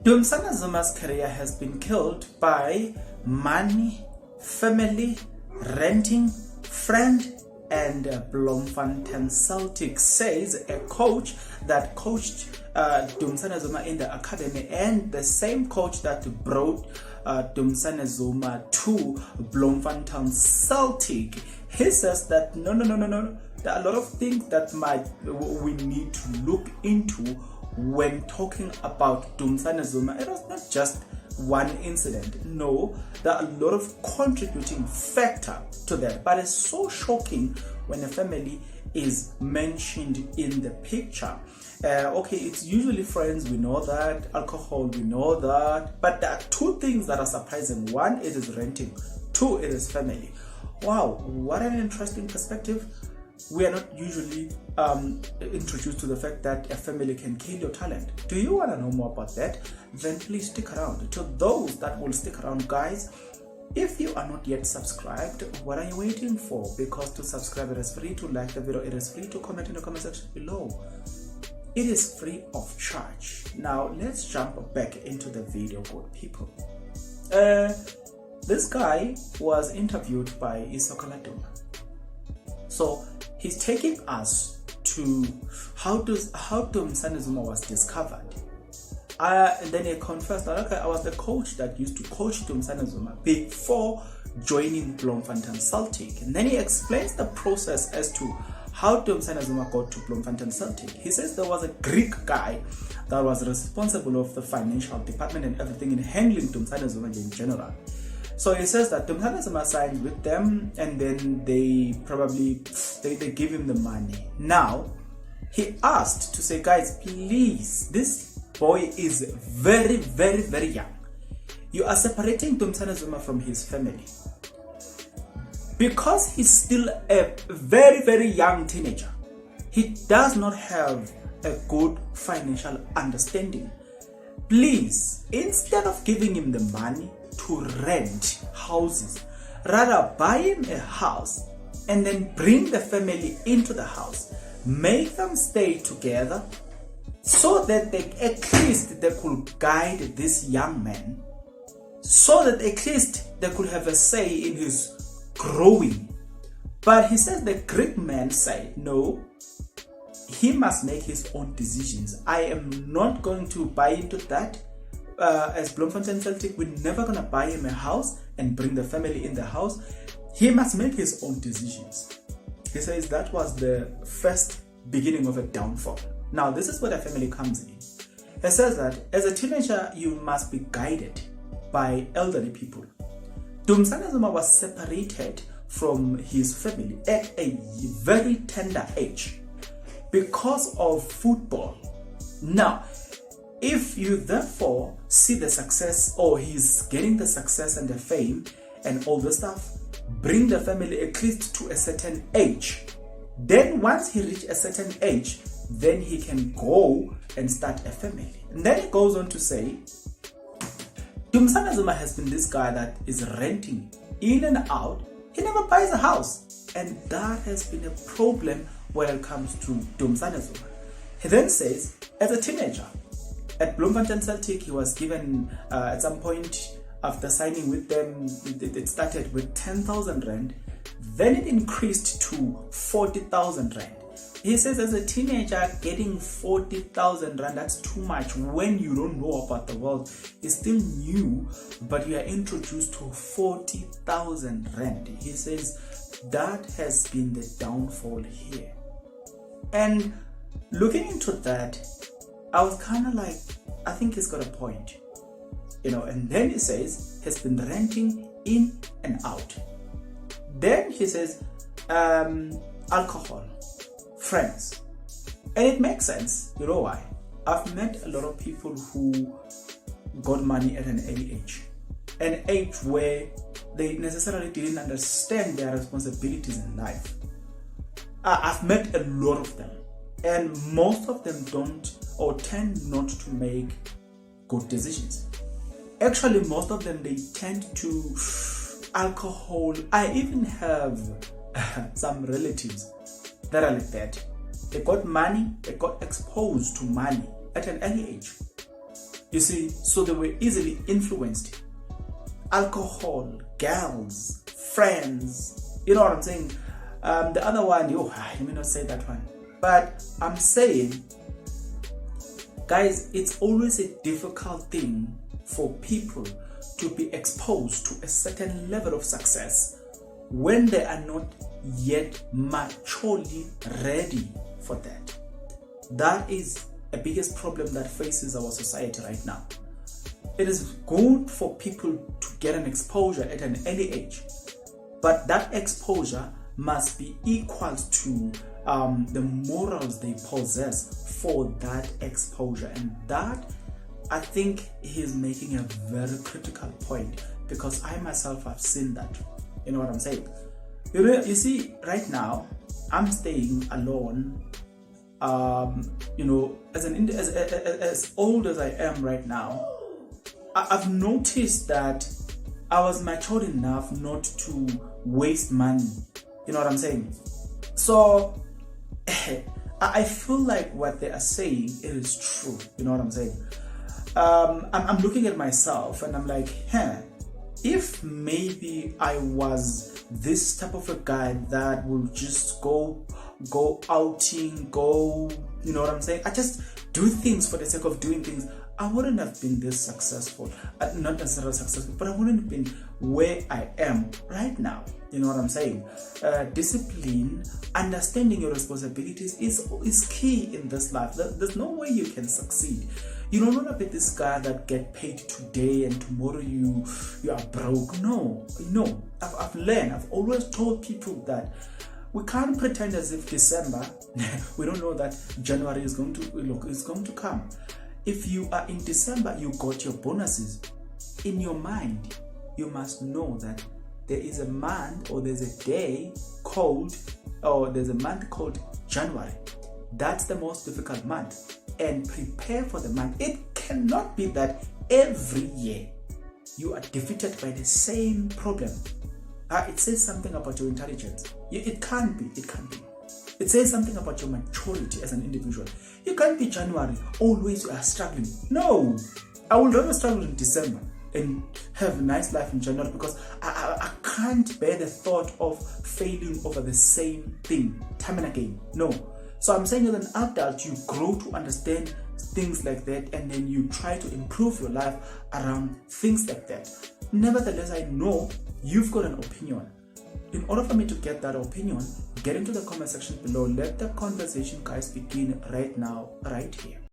Dumsana Zuma'S career has been killed by money, family, renting, friend, and Bloemfontein Celtic, says a coach that coached Dumsana Zuma in the academy, and the same coach that brought Dumsana Zuma to Bloemfontein Celtic. He says that no, there are a lot of things that we need to look into when talking about Dumsana Zuma. It was not just one incident. No, there are a lot of contributing factor to that. But it's so shocking when a family is mentioned in the picture. Okay, it's usually friends, we know that. Alcohol, we know that. But there are two things that are surprising. One, it is renting. Two, it is family. Wow, what an interesting perspective. We are not usually introduced to the fact that a family can kill your talent. Do you want to know more about that? Then please stick around. To those that will stick around, guys, if you are not yet subscribed, what are you waiting for? Because to subscribe, it is free. To like the video, it is free. To comment in the comment section below, it is free of charge. Now let's jump back into the video, good people. This guy was interviewed by Isokaladuma. So he's taking us to how Dumsana Zuma was discovered. And then he confessed that, okay, I was the coach that used to coach Dumsana Zuma before joining Bloemfontein Celtic. And then he explains the process as to how Dumsana Zuma got to Bloemfontein Celtic. He says there was a Greek guy that was responsible of the financial department and everything in handling Dumsana Zuma in general. So he says that Dumsana Zuma signed with them, and then they give him the money. Now, he asked to say, guys, please, this boy is very, very, very young. You are separating Dumsana Zuma from his family. Because he's still a very, very young teenager, he does not have a good financial understanding. Please, instead of giving him the money to rent houses, rather buy him a house and then bring the family into the house, make them stay together so that at least they could guide this young man, so that at least they could have a say in his growing. But he says the Greek man said no, he must make his own decisions. I am not going to buy into that. As Bloemfontein Celtic, we're never going to buy him a house and bring the family in the house. He must make his own decisions. He says that was the first beginning of a downfall. Now, this is where the family comes in. He says that as a teenager, you must be guided by elderly people. Dumsana Zuma was separated from his family at a very tender age because of football. Now, if you therefore see the success, or he's getting the success and the fame and all the stuff, bring the family at least to a certain age. Then once he reaches a certain age, then he can go and start a family. And then he goes on to say, Dumsana Zuma has been this guy that is renting in and out. He never buys a house. And that has been a problem when it comes to Dumsana Zuma. He then says, as a teenager, at Bloemfontein Celtic, he was given, at some point after signing with them, it started with 10,000 rand. Then it increased to 40,000 rand. He says as a teenager, getting 40,000 rand, that's too much when you don't know about the world. It's still new, but you are introduced to 40,000 rand. He says that has been the downfall here. And looking into that, I was kind of like, I think he's got a point, and then he says he's been renting in and out. Then he says alcohol, friends, and it makes sense. You know why? I've met a lot of people who got money at an early age, an age where they necessarily didn't understand their responsibilities in life. I've met a lot of them, and most of them don't or tend not to make good decisions. Actually, most of them, they tend to alcohol. I even have some relatives that are like that. They got money, they got exposed to money at an early age. You see, so they were easily influenced. Alcohol, girls, friends, you know what I'm saying? The other one, let me not say that one. But I'm saying, guys, it's always a difficult thing for people to be exposed to a certain level of success when they are not yet maturely ready for that. That is the biggest problem that faces our society right now. It is good for people to get an exposure at an early age, but that exposure must be equal to the morals they possess for that exposure. And that, I think, he's making a very critical point, because I myself have seen that. You know what I'm saying? You see, right now I'm staying alone. As old as I am right now, I've noticed that I was mature enough not to waste money. You know what I'm saying? So I feel like what they are saying, it is true. You know what I'm saying? I'm looking at myself and I'm like, if maybe I was this type of a guy that will just go outing, you know what I'm saying? I just do things for the sake of doing things. I wouldn't have been this successful. Not necessarily successful, but I wouldn't have been where I am right now. You know what I'm saying? Discipline, understanding your responsibilities is key in this life. There's no way you can succeed. You don't want to be this guy that get paid today and tomorrow you are broke. No. I've learned. I've always told people that we can't pretend as if December, we don't know that January is going to come. If you are in December, you got your bonuses. In your mind, you must know that there is a month or there's a day called, or there's a month called January. That's the most difficult month. And prepare for the month. It cannot be that every year you are defeated by the same problem. It says something about your intelligence. It can't be. It says something about your maturity as an individual. You can't be January, always you are struggling. No, I would rather struggle in December and have a nice life in January, because I can't bear the thought of failing over the same thing time and again. No. So I'm saying, as an adult, you grow to understand things like that, and then you try to improve your life around things like that. Nevertheless, I know you've got an opinion. In order for me to get that opinion, get into the comment section below. Let the conversation, guys, begin right now, right here.